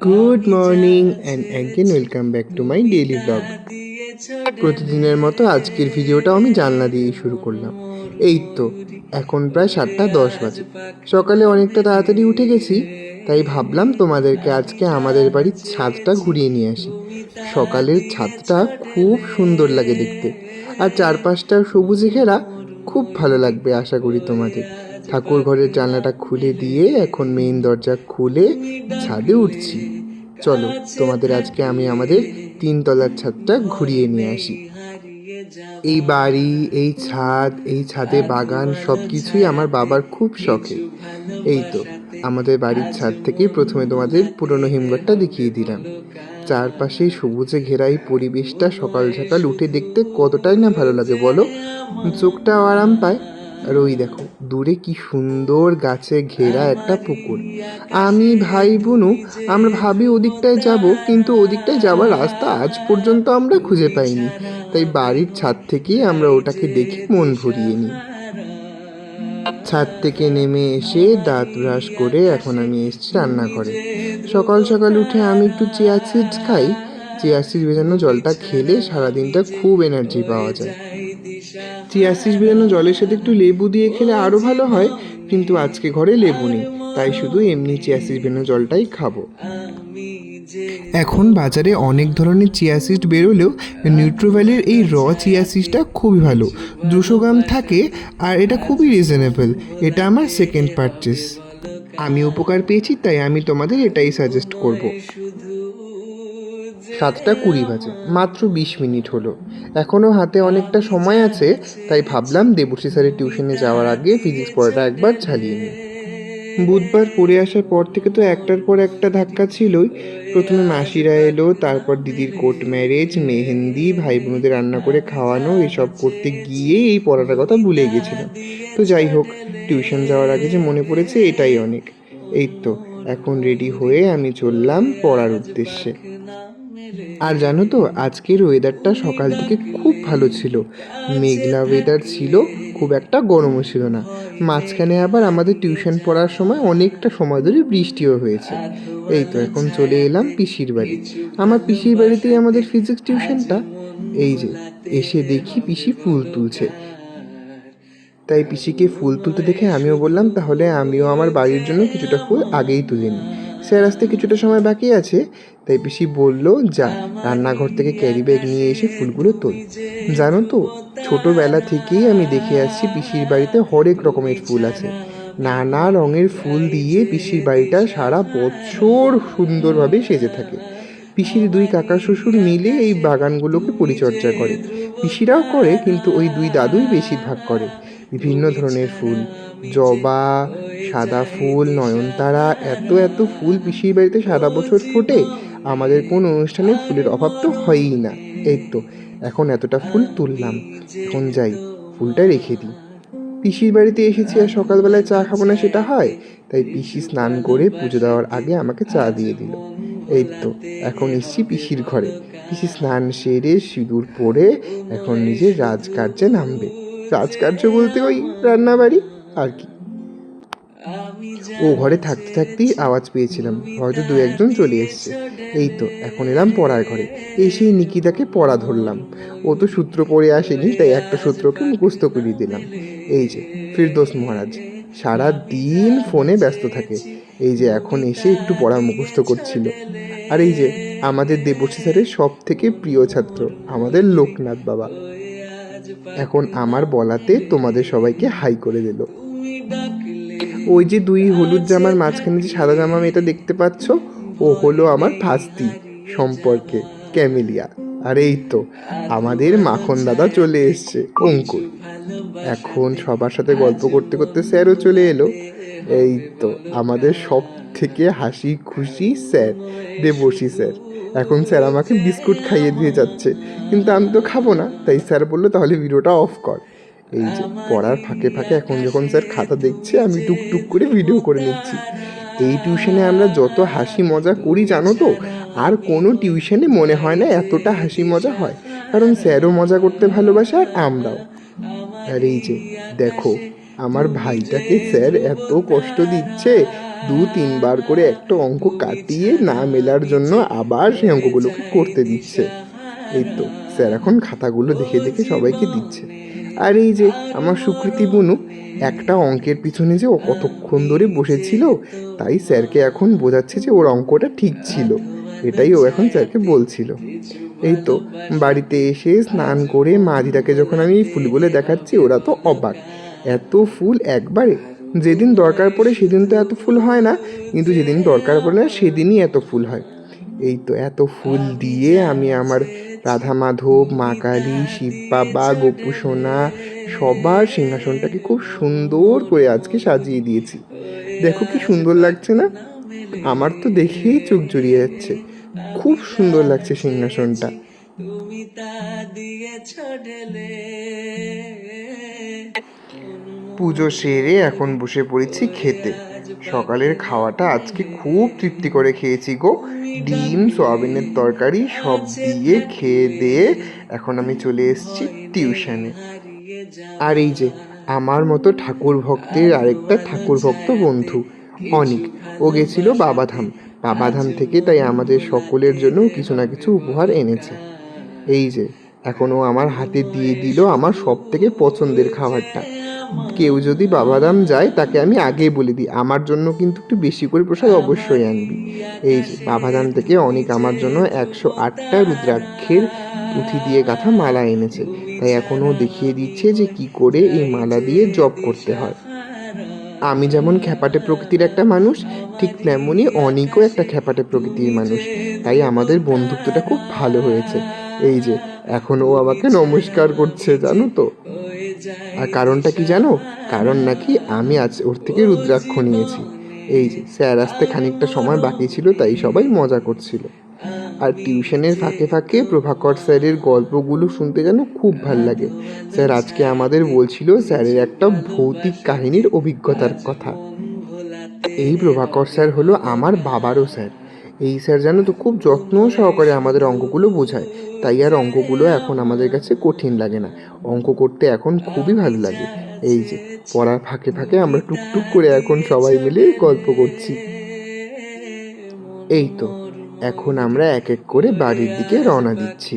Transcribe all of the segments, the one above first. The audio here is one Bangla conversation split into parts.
Good morning and again welcome back to my daily blog. প্রতিদিনের মতো আজকের ভিডিওটাও আমি জানলা দিয়েই শুরু করলাম। এই তো এখন প্রায় 7:10 বাজে। সকালে অনেকটা তাড়াতাড়ি উঠে গেছি, তাই ভাবলাম তোমাদেরকে আজকে আমাদের বাড়ির ছাদটা ঘুরিয়ে নিয়ে আসি। সকালের ছাদটা খুব সুন্দর লাগে দেখতে, আর চারপাশটা সবুজে ঘেরা। খুব ভালো লাগবে আশা করি তোমাদের। ঠাকুর ঘরের জানলাটা খুলে দিয়ে এখন মেইন দরজা খুলে ছাদে উঠছি। চলো তোমাদের আজকে আমি আমাদের 3 তলার ছাদটা ঘুরিয়ে নিয়ে আসি। এই বাড়ি, এই ছাদ, এই ছাদে বাগান সব কিছুই আমার বাবার খুব শখের। এই তো আমাদের বাড়ির ছাদ থেকেই প্রথমে তোমাদের পুরনো হিমঘরটা দেখিয়ে দিলাম। চারপাশে সবুজে ঘেরা এই পরিবেশটা সকাল সকাল উঠে দেখতে কতটাই না ভালো লাগে বলো। চোখটাও আরাম পায়। আর ওই দেখো দূরে কি সুন্দর গাছে ঘেরা একটা পুকুর। আমি ভাই বোনু আমরা ভাবি ওদিকটায় যাব, কিন্তু ওদিকটায় যাওয়ার রাস্তা আজ পর্যন্ত আমরা খুঁজে পাইনি। তাই বাড়ির ছাদ থেকেই আমরা ওটাকে দেখে মন ভরিয়ে নিই। ছাদ থেকে নেমে এসে দাঁত ব্রাশ করে এখন আমি এসেছি রান্নাঘরে। সকাল সকাল উঠে আমি একটু চিয়া সিডস খাই। চিয়া সিডস ভেজানো জলটা খেলে সারাদিনটা খুব এনার্জি পাওয়া যায়। চিয়া সিডস ভেজানো জলের সাথে একটু লেবু দিয়ে খেলে আরও ভালো হয়, কিন্তু আজকে ঘরে লেবু নেই, তাই শুধু এমনি চিয়া সিডস ভেজানো জলটাই খাবো। এখন বাজারে অনেক ধরনের চিয়া সিড বেরোলেও নিউট্রোভ্যালির এই র চিয়া সিডসটা খুবই ভালো। 200 গ্রাম থাকে আর এটা খুবই রিজনেবল। এটা আমার সেকেন্ড পারচেস। আমি উপকার পেয়েছি, তাই আমি তোমাদের এটাই সাজেস্ট করব। 7:20 বাজে, মাত্র 20 মিনিট হলো। এখনও হাতে অনেকটা সময় আছে, তাই ভাবলাম দেবশ্রী স্যারের টিউশনে যাওয়ার আগে ফিজিক্স পড়াটা একবার চালিয়ে নিই। বুধবার পড়ে আসার পর থেকে তো একটার পর একটা ধাক্কা ছিলই। প্রথমে মাসিরা এলো, তারপর দিদির কোর্ট ম্যারেজ, মেহেন্দি, ভাই বোনদের রান্না করে খাওয়ানো, এসব করতে গিয়ে এই পড়াটার কথা ভুলে গেছিলাম। তো যাই হোক, টিউশন যাওয়ার আগে যে মনে পড়েছে এটাই অনেক। এই তো এখন রেডি হয়ে আমি চললাম পড়ার উদ্দেশ্যে। আর জানো তো আজকের ওয়েদারটা সকাল থেকে খুব ভালো ছিল। মেঘলা ওয়েদার ছিল, খুব একটা গরমও ছিল না। মাঝখানে আবার আমাদের টিউশন পড়ার সময় অনেকটা সময় ধরে বৃষ্টিও হয়েছে। এই তো এখন চলে এলাম পিসির বাড়ি। আমার পিসির বাড়িতেই আমাদের ফিজিক্স টিউশনটা। এই যে এসে দেখি পিসি ফুল তুলছে, তাই পিসিকে ফুল তুলতে দেখে আমিও বললাম তাহলে আমিও আমার বাড়ির জন্য কিছুটা ফুল আগেই তুলে নিই। স্যার আসতে কিছুটা সময় বাকি আছে, তাই পিসি বলল যা রান্নাঘর থেকে ক্যারি ব্যাগ নিয়ে এসে ফুলগুলো তোল। জানো তো ছোটোবেলা থেকেই আমি দেখে আসছি পিসির বাড়িতে হরেক রকমের ফুল আছে। নানা রঙের ফুল দিয়ে পিসির বাড়িটা সারা বছর সুন্দরভাবে সেজে থাকে। পিসির 2 কাকা শ্বশুর মিলে এই বাগানগুলোকে পরিচর্যা করে। পিসিরাও করে, কিন্তু ওই 2 দাদুই বেশিরভাগ করে। বিভিন্ন ধরনের ফুল, জবা, সাদা ফুল, নয়নতারা, এত এত ফুল পিসির বাড়িতে সারা বছর ফোটে। আমাদের কোন অনুষ্ঠানে ফুলের অভাব তো হয়ই না। এই তো এখন এতটা ফুল তুললাম, এখন যাই ফুলটা রেখে দিই। পিসির বাড়িতে এসেছি আর সকালবেলায় চা খাবো না সেটা হয়? তাই পিসি স্নান করে পুজো দেওয়ার আগে আমাকে চা দিয়ে দিল। এই তো এখন এসছি পিসির ঘরে। পিসি স্নান সেরে সিঁদুর পরে এখন নিজের রাজকার্যে নামবে। রাজকার্য বলতে ওই রান্নাবাড়ি আর কি। ও ঘরে থাকতে থাকতেই আওয়াজ পেয়েছিলাম, হয়তো 2-1 জন চলে এসছে। এই তো এখন এলাম পড়ার ঘরে। এসেই নিকিতাকে পড়া ধরলাম। ও তো সূত্র পড়ে আসেনি, তাই একটা সূত্রকে মুখস্থ করিয়ে দিলাম। এই যে ফিরদৌস মহারাজ সারা দিন ফোনে ব্যস্ত থাকে, এই যে এখন এসে একটু পড়া মুখস্থ করছিল। আর এই যে আমাদের দেবশ্রী স্যারের সব থেকে প্রিয় ছাত্র আমাদের লোকনাথ বাবা, এখন আমার বলাতে তোমাদের সবাইকে হাই করে দিল। ওই যে 2 হলুদ জামার মাঝখানে যে সাদা জামা মেয়েটা দেখতে পাচ্ছ, ও হলো আমার ভাস্তি সম্পর্কে ক্যামেলিয়া। আর এই তো আমাদের মাখন দাদা চলে এসছে, অঙ্কুর। এখন সবার সাথে গল্প করতে করতে স্যারও চলে এলো। এই তো আমাদের সব থেকে হাসি খুশি স্যার দেবশ্রী স্যার। এখন স্যার আমাকে বিস্কুট খাইয়ে দিয়ে যাচ্ছে, কিন্তু আমি তো খাবো না, তাই স্যার বললো তাহলে ভিডিওটা অফ কর। এই যে পড়ার ফাঁকে ফাঁকে এখন যখন স্যার খাতা দেখছে, আমি টুকটুক করে ভিডিও করে নিচ্ছি। এই টিউশনে আমরা যত হাসি মজা করি জানো তো, আর কোনো টিউশনে মনে হয় না এতটা হাসি মজা হয়, কারণ স্যারও মজা করতে ভালোবাসে আর আমরাও। আর এই যে দেখো আমার ভাইটাকে স্যার এত কষ্ট দিচ্ছে, 2-3 বার করে একটা অঙ্ক কাটিয়ে না মেলার জন্য আবার সেই অঙ্কগুলোকে করতে দিচ্ছে। এই তো স্যার এখন খাতাগুলো দেখে দেখে সবাইকে দিচ্ছে। আর এই যে আমার সুকৃতি বুনু, একটা অঙ্কের পিছনে যে ও কতক্ষণ ধরে বসেছিল, তাই স্যারকে এখন বোঝাচ্ছে যে ওর অঙ্কটা ঠিক ছিল। এটাই ও এখন স্যারকে বলছিল। এই তো বাড়িতে এসে স্নান করে মা দিদাকে যখন আমি এই ফুলগুলো দেখাচ্ছি, ওরা তো অবাক, এত ফুল একবারে। যেদিন দরকার পড়ে সেদিন তো এত ফুল হয় না, কিন্তু যেদিন দরকার পড়ে না সেদিনই এত ফুল হয়। এই তো এত ফুল দিয়ে আমি আমার রাধা মাধব, মা কালী, শিব বাবা, গোপু সোনা সবার সিংহাসনটাকে খুব সুন্দর করে আজকে সাজিয়ে দিয়েছি। দেখো কি সুন্দর লাগছে না? আমার তো দেখেই চোখ জুড়িয়ে যাচ্ছে, খুব সুন্দর লাগছে সিংহাসনটা। পুজো সেরে এখন বসে পড়েছি খেতে। সকালের খাওয়াটা আজকে খুব তৃপ্তি করে খেয়েছি গো। ডিম, সয়াবিনের তরকারি সব দিয়ে খেয়ে দিয়ে এখন আমি চলে এসেছি টিউশনে। আর এই যে আমার মতো ঠাকুর ভক্তের আরেকটা ঠাকুর ভক্ত বন্ধু অনিক, ও গেছিল বাবাধাম। বাবাধাম থেকে তাই আমাদের সকলের জন্য কিছু না কিছু উপহার এনেছে। এই যে এখনও আমার হাতে দিয়ে দিল আমার সব থেকে পছন্দের খাবারটা। কেউ যদি বাবাধাম যায় তাকে আমি আগেই বলে দিই, আমার জন্য কিন্তু একটু বেশি করে প্রসাদ অবশ্যই আনবি। এই যে বাবাধাম থেকে অনেক আমার জন্য 108টা রুদ্রাক্ষের পুঁথি দিয়ে গাঁথা মালা এনেছে। তাই এখনও দেখিয়ে দিচ্ছে যে কি করে এই মালা দিয়ে জপ করতে হয়। আমি যেমন খ্যাপাটে প্রকৃতির একটা মানুষ, ঠিক তেমনই অনিকও একটা খ্যাপাটে প্রকৃতির মানুষ। তাই আমাদের বন্ধুত্বটা খুব ভালো হয়েছে। এই যে এখন ও আমাকে নমস্কার করছে, জানো তো। আর কারণটা কি জানো? কারণ নাকি আমি আজ ওর থেকে রুদ্রাক্ষ নিয়েছি। এই যে স্যার আসতে খানিকটা সময় বাকি ছিল, তাই সবাই মজা করছিল। আর টিউশনের ফাঁকে ফাঁকে প্রভাকর স্যারের গল্পগুলো শুনতে যেন খুব ভাল লাগে। স্যার আজকে আমাদের বলছিল স্যারের একটা ভৌতিক কাহিনীর অভিজ্ঞতার কথা। এই প্রভাকর স্যার হলো আমার বাবারও স্যার। এই স্যার জানো তো খুব যত্ন সহকারে আমাদের অঙ্কগুলো বোঝায়, তাই আর অঙ্কগুলো এখন আমাদের কাছে কঠিন লাগে না। অঙ্ক করতে এখন খুবই ভালো লাগে। এই যে পড়ার ফাঁকে ফাঁকে আমরা টুকটুক করে এখন সবাই মিলে গল্প করছি। এই তো এখন আমরা এক এক করে বাড়ির দিকে রওনা দিচ্ছি।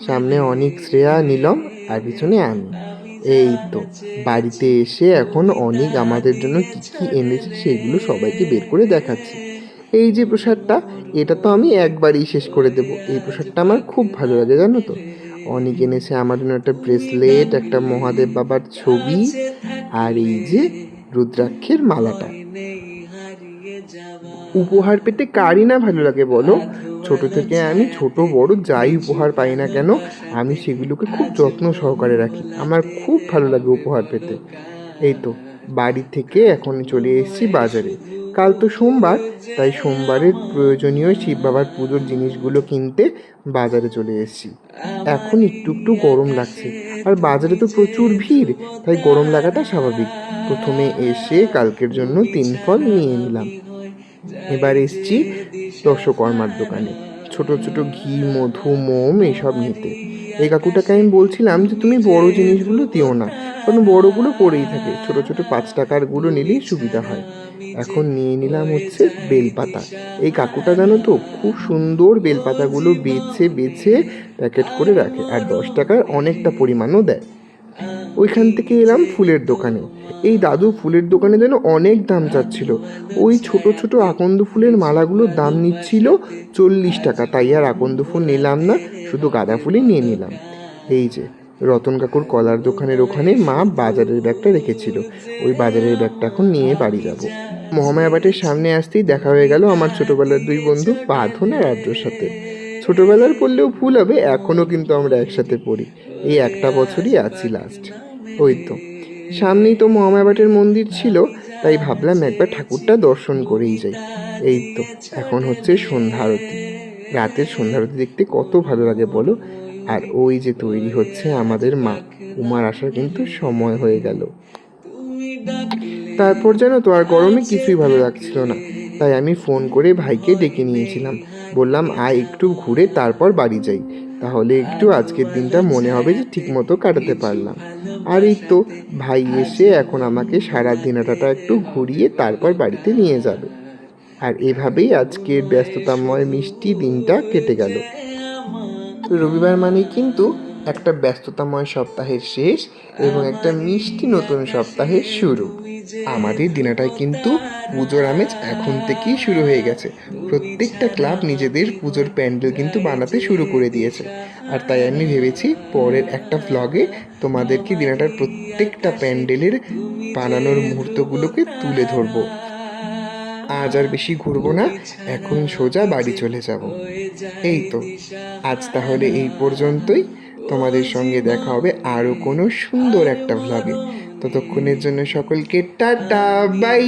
সামনে অনিক, শ্রেয়া, নীলম আর পিছনে আমি। এই তো বাড়িতে এসে এখন অনিক আমাদের জন্য কি কি এনেছে সেগুলো সবাইকে বের করে দেখাচ্ছি। এই যে প্রসাদটা, এটা তো আমি একবারই শেষ করে দেব। এই প্রসাদটা আমার খুব ভালো লাগে জানো তো। অনিক এনেছে আমার জন্য একটা ব্রেসলেট, একটা মহাদেব বাবার ছবি, আর এই যে রুদ্রাক্ষের মালাটা। উপহার পেতে কারই না ভালো লাগে বলো? ছোট থেকে আমি ছোট বড় যাই উপহার পাই না কেন, আমি সেগুলোকে খুব যত্ন সহকারে রাখি। আমার খুব ভালো লাগে উপহার পেতে। এই তো বাড়ি থেকে এখন চলে এসেছি বাজারে। কাল তো সোমবার, তাই সোমবারের প্রয়োজনীয় শিব বাবার পুজোর জিনিসগুলো কিনতে বাজারে চলে এসেছি। এখন একটু একটু গরম লাগছে, আর বাজারে তো প্রচুর ভিড়, তাই গরম লাগাটা স্বাভাবিক। প্রথমে এসে কালকের জন্য 3 ফল নিয়ে নিলাম। এবার এসছি দশকর্মার দোকানে, ছোট ছোট ঘি, মধু, মোম এইসব নিতে। এই কাকুটাকে আমি বলছিলাম যে তুমি বড় জিনিসগুলো দিও না, কারণ বড়গুলো পড়েই থাকে, ছোট ছোট 5 টাকারগুলো নিলেই সুবিধা হয়। এখন নিয়ে নিলাম হচ্ছে বেলপাতা। এই কাকুটা জানো তো খুব সুন্দর বেলপাতাগুলো বেছে বেছে প্যাকেট করে রাখে, আর 10 টাকার অনেকটা পরিমাণও দেয়। ওইখান থেকে এলাম ফুলের দোকানে। এই দাদু ফুলের দোকানে যেন অনেক দাম চাচ্ছিল। ওই ছোট ছোট আকন্দ ফুলের মালাগুলোর দাম নিচ্ছিল 40 টাকা, তাই আর আকন্দ ফুল নিলাম না, শুধু গাঁদা ফুলই নিয়ে নিলাম। এই যে রতন কাকুর কলার দোকানের ওখানে মা বাজারের ব্যাগটা রেখেছিল, ওই বাজারের ব্যাগটা এখন নিয়ে বাড়ি যাব। মহামায়াবাটের সামনে আসতেই দেখা হয়ে গেল আমার ছোটবেলার 2 বন্ধু বাঁধন আর আদ্রর সাথে। ছোটবেলার পড়লেও ভুল হবে, এখনও কিন্তু আমরা একসাথে পড়ি। এই একটা বছরই আছি লাস্ট। ওই তো সামনেই তো মহামায়াবাটের মন্দির ছিল, তাই ভাবলাম একবার ঠাকুরটা দর্শন করেই যাই। এই তো এখন হচ্ছে সন্ধ্যা আরতি। রাতের সন্ধ্যা আরতি দেখতে কত ভালো লাগে বলো। আর ওই যে তৈরি হচ্ছে আমাদের মা, উমার আসার কিন্তু সময় হয়ে গেল। তারপর জানো তো আর গরমে কিছুই ভালো লাগছিল না, তাই আমি ফোন করে ভাইকে ডেকে নিয়েছিলাম। বললাম আয় একটু ঘুরে তারপর বাড়ি যাই, তাহলে একটু আজকের দিনটা মনে হবে যে ঠিকমতো কাটাতে পারলাম। আর এই তো ভাই এসে এখন আমাকে সারা দিনটা একটু ঘুরিয়ে তারপর বাড়িতে নিয়ে যাবে। আর এভাবেই আজকের ব্যস্ততাময় মিষ্টি দিনটা কেটে গেল। রবিবার মানেই কিন্তু একটা ব্যস্ততাময় সপ্তাহের শেষ এবং একটা মিষ্টি নতুন সপ্তাহের শুরু। আমাদের দিনটায় কিন্তু পুজোর আমেজ এখন থেকেই শুরু হয়ে গেছে। প্রত্যেকটা ক্লাব নিজেদের পুজোর প্যান্ডেল কিন্তু বানাতে শুরু করে দিয়েছে। আর তাই আমি ভেবেছি পরের একটা ভ্লগে তোমাদেরকে দিনটার প্রত্যেকটা প্যান্ডেলের বানানোর মুহূর্তগুলোকে তুলে ধরবো। আজ আর বেশি ঘুরবো না, এখন সোজা বাড়ি চলে যাব। এই তো, আজ তাহলে এই পর্যন্তই। তোমাদের সঙ্গে দেখা হবে আরও কোনো সুন্দর একটা ভ্লগে। ততক্ষণের জন্য সকলকে টাটা, বাই।